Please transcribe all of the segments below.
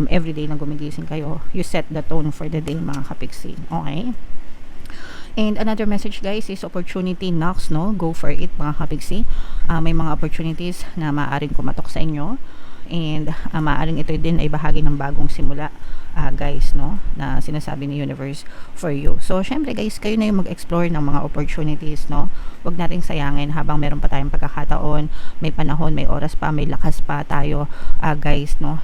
everyday na gumigising kayo, you set the tone for the day mga kapiksi. Okay? And another message guys is opportunity knocks, no? Go for it mga kapiksi. May mga opportunities na maaaring kumatok sa inyo. And maaaring ito din ay bahagi ng bagong simula guys, no? Na sinasabi ni universe for you. So syempre guys, kayo na yung mag-explore ng mga opportunities, no? Huwag nating sayangin habang meron pa tayong pagkakataon, may panahon, may oras pa, may lakas pa tayo guys, no?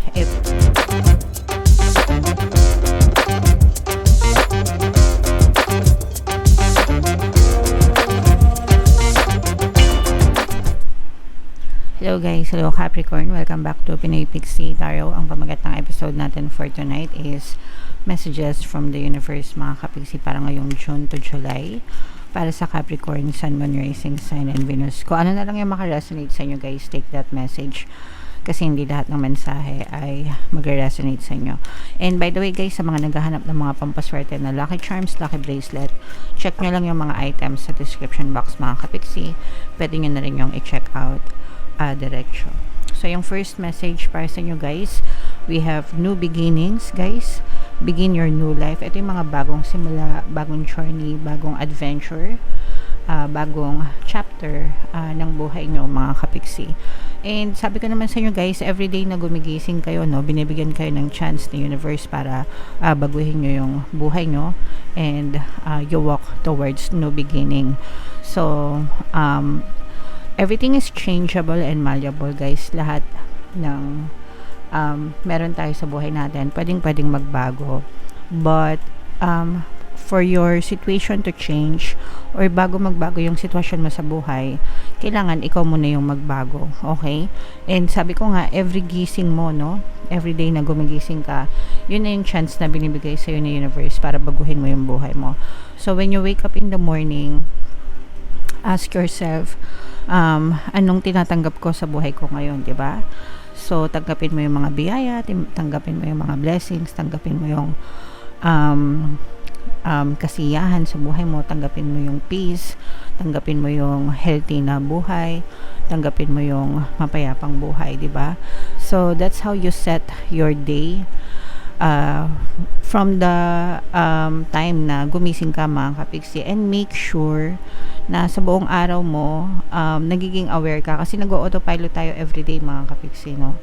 Hello guys, hello Capricorn, welcome back to Pinoy Pixie Tarot. Ang pamagat ng episode natin for tonight is messages from the universe mga kapiksi para ngayong June to July para sa Capricorn, Sun, Moon, Rising Sign, and Venus. Kung ano na lang yung makaresonate sa inyo guys, take that message kasi hindi lahat ng mensahe ay mag-resonate sa inyo. And by the way guys, sa mga naghahanap ng mga pampaswerte na lucky charms, lucky bracelet, check nyo lang yung mga items sa description box mga kapiksi. Pwede nyo na rin yung i-check out diretso. So yung first message para sa inyo guys, we have new beginnings guys. Begin your new life. Ito yung mga bagong simula, bagong journey, bagong adventure, bagong chapter ng buhay nyo mga kapiksi. And sabi ko naman sa inyo guys, everyday na gumigising kayo, no, binibigyan kayo ng chance ng universe para baguhin nyo yung buhay nyo and you walk towards new beginning. So everything is changeable and malleable guys. Lahat ng meron tayo sa buhay natin, pwedeng magbago. But for your situation to change or bago magbago yung sitwasyon mo sa buhay, kailangan ikaw muna yung magbago. Okay? And sabi ko nga, every gising mo, no? Every day na gumigising ka, yun na yung chance na binibigay sa'yo ng universe para baguhin mo yung buhay mo. So when you wake up in the morning, ask yourself, anong tinatanggap ko sa buhay ko ngayon, di ba? So, tanggapin mo yung mga biyaya, tanggapin mo yung mga blessings, tanggapin mo yung kasiyahan sa buhay mo, tanggapin mo yung peace, tanggapin mo yung healthy na buhay, tanggapin mo yung mapayapang buhay, di ba? So, that's how you set your day. From the time na gumising ka mga kapiksi, and make sure na sa buong araw mo nagiging aware ka kasi nag-autopilot tayo everyday mga kapiksi, no?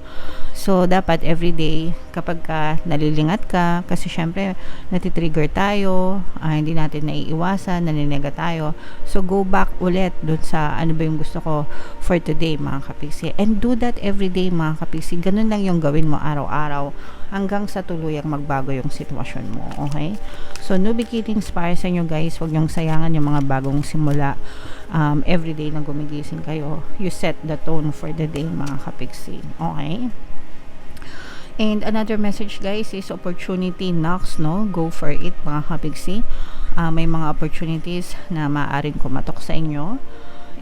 So dapat everyday kapag ka nalilingat ka, kasi syempre natitrigger tayo, hindi natin naiiwasan, naninega tayo, so go back ulit dun sa ano ba yung gusto ko for today mga kapiksi, and do that everyday mga kapiksi. Ganun lang yung gawin mo araw-araw hanggang sa tuluyang magbago yung sitwasyon mo. Okay? So new beginnings para sa inyo guys. Huwag niyong sayangan yung mga bagong simula. Everyday na gumigising kayo, you set the tone for the day mga kapiksi. Okay? And another message guys is opportunity knocks, no? Go for it mga kapiksi. May mga opportunities na maaaring kumatok sa inyo,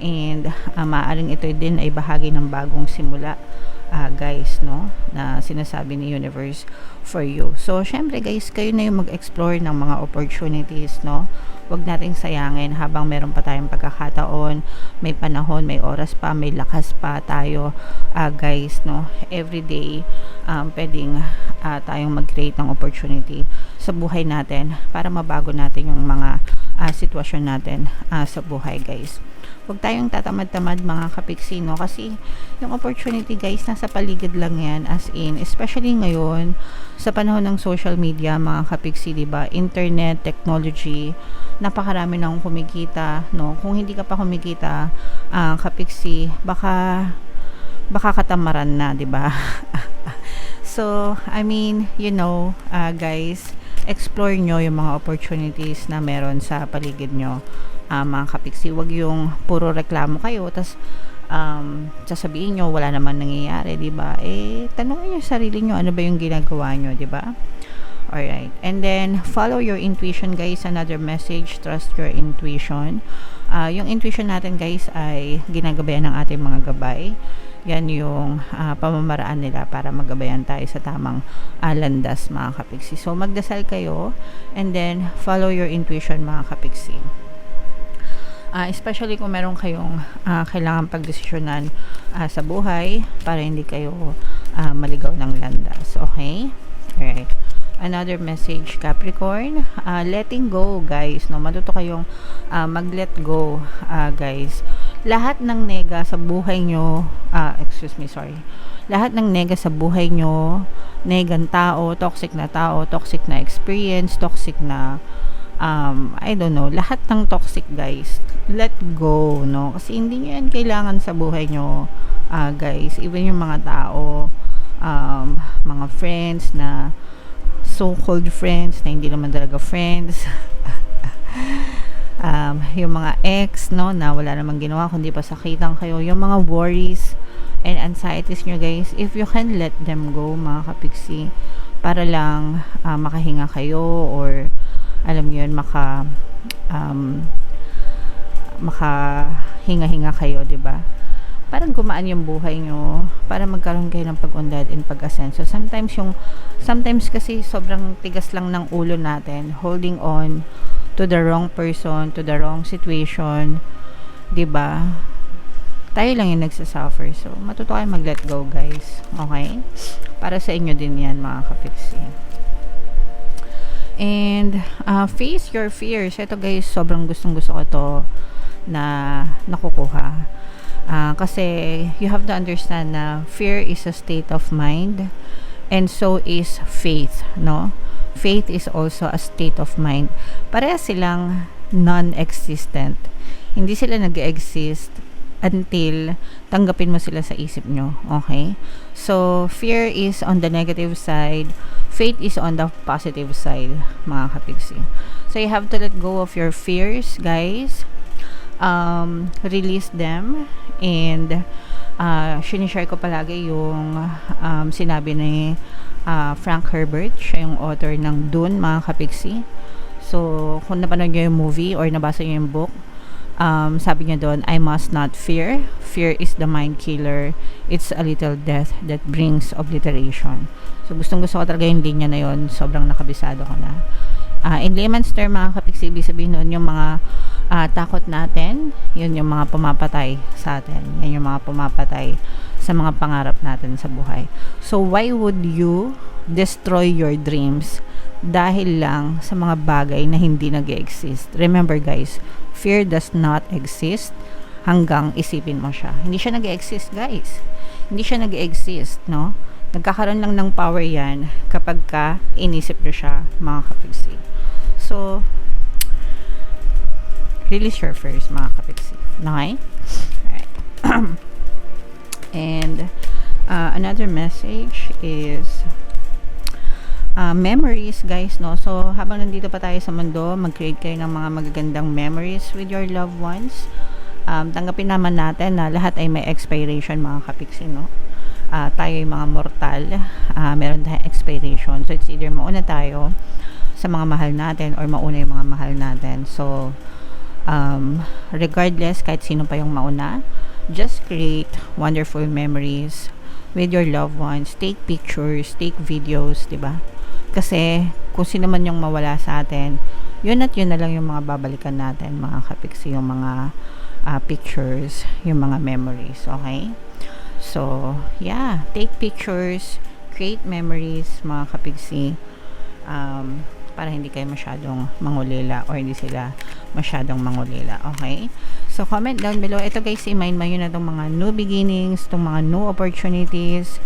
and maaaring ito din ay bahagi ng bagong simula guys, no, na sinasabi ni universe for you. So syempre guys, kayo na yung mag-explore ng mga opportunities, no? Huwag nating sayangin habang meron pa tayong pagkakataon, may panahon, may oras pa, may lakas pa tayo guys, no? Everyday pwedeng tayong mag-create ng opportunity sa buhay natin para mabago natin yung mga sitwasyon natin sa buhay guys. Huwag tayong tatamad-tamad mga kapiksi, no? Kasi yung opportunity guys, nasa paligid lang yan, as in, especially ngayon sa panahon ng social media mga kapiksi, diba? Internet, technology, napakarami nang kumikita, no? Kung hindi ka pa kumikita kapiksi, baka katamaran na, diba? So I mean, you know, guys, explore nyo yung mga opportunities na meron sa paligid nyo mga kapiksi. Wag yung puro reklamo kayo tas sasabihin nyo wala naman nangyayari, diba? Tanongin nyo sarili nyo, ano ba yung ginagawa nyo, diba? Alright, and then follow your intuition guys. Another message, trust your intuition. Yung intuition natin guys ay ginagabayan ng ating mga gabay. Yan yung pamamaraan nila para magabayan tayo sa tamang landas mga kapiksi. So magdasal kayo and then follow your intuition mga kapiksi. Especially kung meron kayong kailangan pagdesisyonan sa buhay para hindi kayo maligaw ng landas. Okay? Alright. Another message, Capricorn, letting go, guys, no? Matuto kayong mag-let go, guys. Lahat ng nega sa buhay nyo, lahat ng nega sa buhay nyo, negang tao, toxic na experience, toxic na, I don't know, lahat ng toxic, guys, let go, no? Kasi hindi nyo yan kailangan sa buhay nyo, guys. Even yung mga tao, mga friends na so-called friends na hindi naman talaga friends. Yung mga ex, no, na wala namang ginawa kundi pa sakitan kayo. Yung mga worries and anxieties nyo, guys, if you can let them go, mga kapiksi, para lang makahinga kayo, or alam yun, makahinga-hinga kayo, 'di ba? Parang gumaan yung buhay nyo, para magkaroon kayo ng pag-unlad and pag-asenso. Sometimes kasi sobrang tigas lang ng ulo natin, holding on to the wrong person, to the wrong situation, 'di ba? Tayo lang yung nagsasuffer. So, matuto kayo mag-let go, guys. Okay? Para sa inyo din yan, mga kapiksi. And, face your fears. Ito, guys, sobrang gustong-gusto ko to na nakukuha. Kasi you have to understand na fear is a state of mind, and so is faith, no? Faith is also a state of mind. Parehas silang non-existent. Hindi sila nag-exist until tanggapin mo sila sa isip nyo, okay? So, fear is on the negative side, faith is on the positive side, mga kapiksi. So, you have to let go of your fears, guys. Release them. And sinishare ko palagi yung sinabi ni Frank Herbert. Siya yung author ng Dune, mga kapiksi. So, kung napanood nyo yung movie or nabasa nyo yung book, sabi niya doon, I must not fear. Fear is the mind killer. It's a little death that brings obliteration. So, gustong-gusto ko talaga yung linya na yun. Sobrang nakabisado ko na. In layman's term, mga kapiksi, ibig sabihin nun, yung mga takot natin, yun yung mga pumapatay sa atin. Yan yung mga pumapatay sa mga pangarap natin sa buhay. So, why would you destroy your dreams dahil lang sa mga bagay na hindi nag-exist? Remember, guys, fear does not exist hanggang isipin mo siya. Hindi siya nag-exist, guys. Hindi siya nag-exist, no? Nagkakaroon lang ng power yan kapag ka inisip nyo siya, mga kapiksi. So, release your fears, mga kapiksi. Okay? Alright. And another message is memories, guys, no? So, habang nandito pa tayo sa mundo, mag-create kayo ng mga magagandang memories with your loved ones. Tanggapin naman natin na lahat ay may expiration, mga kapiksi, no? Tayo yung mga mortal, meron tayong expiration. So, it's either mauna tayo sa mga mahal natin or mauna yung mga mahal natin. So, regardless, kahit sino pa yung mauna, just create wonderful memories with your loved ones. Take pictures, take videos, diba? Kasi, kung sino man yung mawala sa atin, yun at yun na lang yung mga babalikan natin, mga kapiksi, yung mga pictures, yung mga memories, okay? So, yeah, take pictures, create memories, mga kapiksi, para hindi kayo masyadong mangulila or hindi sila masyadong mangulila, okay? So, comment down below. Ito, guys, i-mind mo yun na itong mga new beginnings, itong mga new opportunities,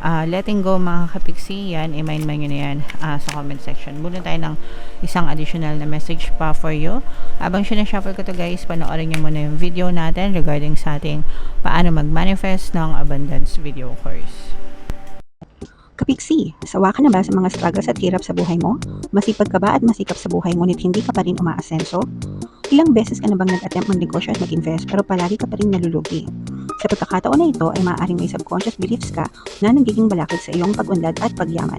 letting go, mga kapiksi, yan, i-mind mo yun na yan sa comment section. Muna tayo ng isang additional na message pa for you. Habang sinashuffle ko to, guys, panoorin nyo muna yung video natin regarding sa ating paano mag-manifest ng abundance video course. Kapiksi, sawa ka na ba sa mga struggles at hirap sa buhay mo? Masipag ka ba at masikap sa buhay ngunit hindi ka pa rin umaasenso? Ilang beses ka na bang nag-attempt mag-negosyo at mag-invest pero palagi ka pa rin nalulugi? Sa pagkakataon na ito ay maaaring may subconscious beliefs ka na nagiging balakid sa iyong pag-unlad at pagyaman.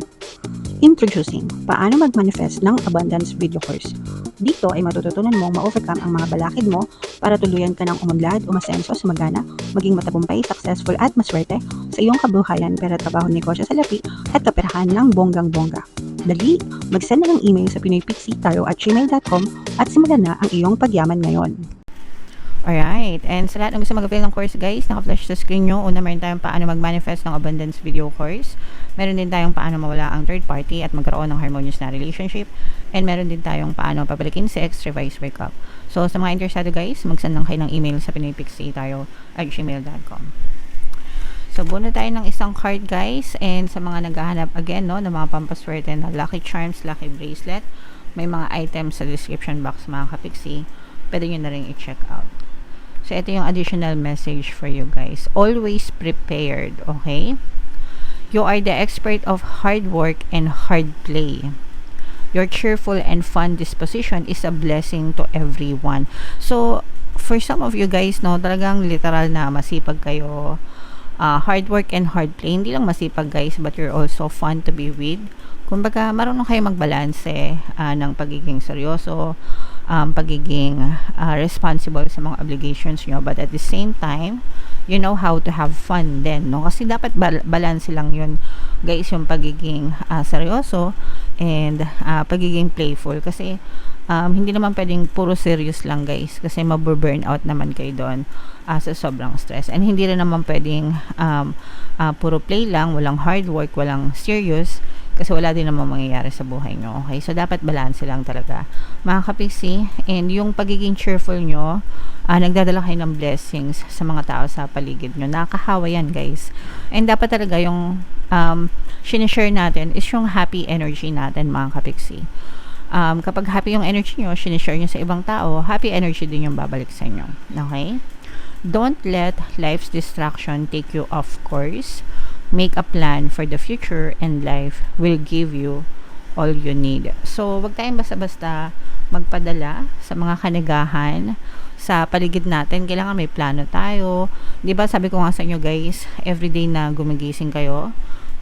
Introducing, paano mag-manifest ng abundance video course. Dito ay matututunan mong ma-overcome ang mga balakid mo para tuluyan ka ng umunlad, umasenso, sumagana, maging matagumpay, successful at maswerte sa iyong kabuhayan, pera, trabaho, negosyo sa lapi at kaperahan ng bonggang-bongga. Dali, mag-send na ng email sa pinoypixie@gmail.com at simulan na ang iyong pagyaman ngayon. Alright, and sa lahat ng gusto mag-avail ng course guys, naka-flash sa screen nyo. Una, meron tayong paano mag-manifest ng abundance video course. Meron din tayong paano mawala ang third party at magkaroon ng harmonious na relationship. And meron din tayong paano pabalikin sex, revise breakup. So, sa mga interesado guys, mag-send lang kayo ng email sa pinoypixie@gmail.com. So, buo na tayo ng isang card guys. And sa mga naghahanap again, no, ng mga pampaswerte na lucky charms, lucky bracelet, may mga items sa description box mga kapixie. Pwede nyo na rin i-check out. So, ito yung additional message for you guys. Always prepared, okay? You are the expert of hard work and hard play. Your cheerful and fun disposition is a blessing to everyone. So, for some of you guys, no, talagang literal na masipag kayo. Hard work and hard play. Hindi lang masipag guys, but you're also fun to be with. Kumbaga, marunong kayo magbalanse ng pagiging seryoso, pagiging responsible sa mga obligations nyo, but at the same time you know how to have fun din, no? Kasi dapat balance lang yun guys, yung pagiging seryoso and pagiging playful, kasi hindi naman pwedeng puro serious lang guys, kasi maburn out naman kayo doon sa sobrang stress, and hindi rin naman pwedeng puro play lang, walang hard work, walang serious, kasi wala din naman mangyayari sa buhay nyo. Okay? So, dapat balance lang talaga, mga kapixie. And yung pagiging cheerful nyo, nagdadala kayo ng blessings sa mga tao sa paligid nyo. Nakakahawa yan, guys. And dapat talaga yung sinishare natin is yung happy energy natin, mga kapixie. Kapag happy yung energy nyo, sinishare nyo sa ibang tao, happy energy din yung babalik sa inyo. Okay? Don't let life's distraction take you off course. Make a plan for the future and life will give you all you need. So, wag tayong basta-basta magpadala sa mga kanagahan sa paligid natin. Kailangan may plano tayo. 'Di ba? Sabi ko nga sa inyo guys, everyday na gumigising kayo,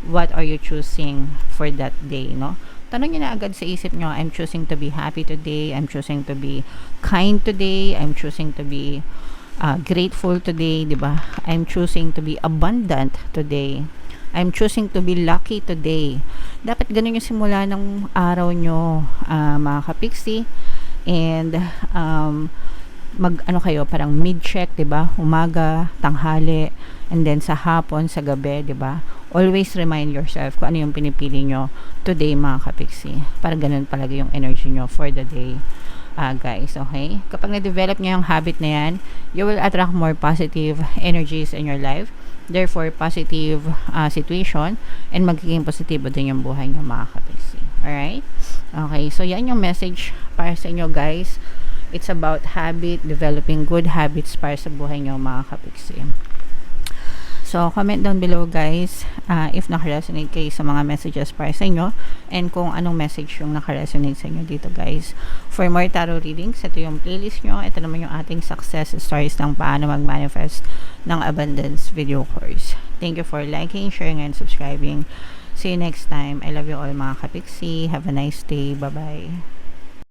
what are you choosing for that day, no? Tanong niyo na agad sa isip niyo, I'm choosing to be happy today, I'm choosing to be kind today, I'm choosing to be grateful today, 'di ba? I'm choosing to be abundant today. I'm choosing to be lucky today. Dapat ganun yung simula ng araw nyo, mga kapixie. And kayo, parang mid-check, 'di ba? Umaga, tanghali, and then sa hapon, sa gabi, 'di ba? Always remind yourself kung ano yung pinipili nyo today, mga kapixie. Para ganun palagi yung energy nyo for the day. Guys, okay? Kapag na-develop nyo yung habit na yan, you will attract more positive energies in your life. Therefore, positive situation, and magiging positibo din yung buhay nyo, mga kapixie. Alright? Okay, so yan yung message para sa inyo, guys. It's about habit, developing good habits para sa buhay nyo, mga kapixie. So, comment down below guys if naka-resonate kayo sa mga messages para sa inyo, and kung anong message yung naka-resonate sa inyo dito guys. For more tarot readings, ito yung playlist nyo. Ito naman yung ating success stories ng paano mag-manifest ng abundance video course. Thank you for liking, sharing, and subscribing. See you next time. I love you all, mga kapixie. Have a nice day. Bye-bye.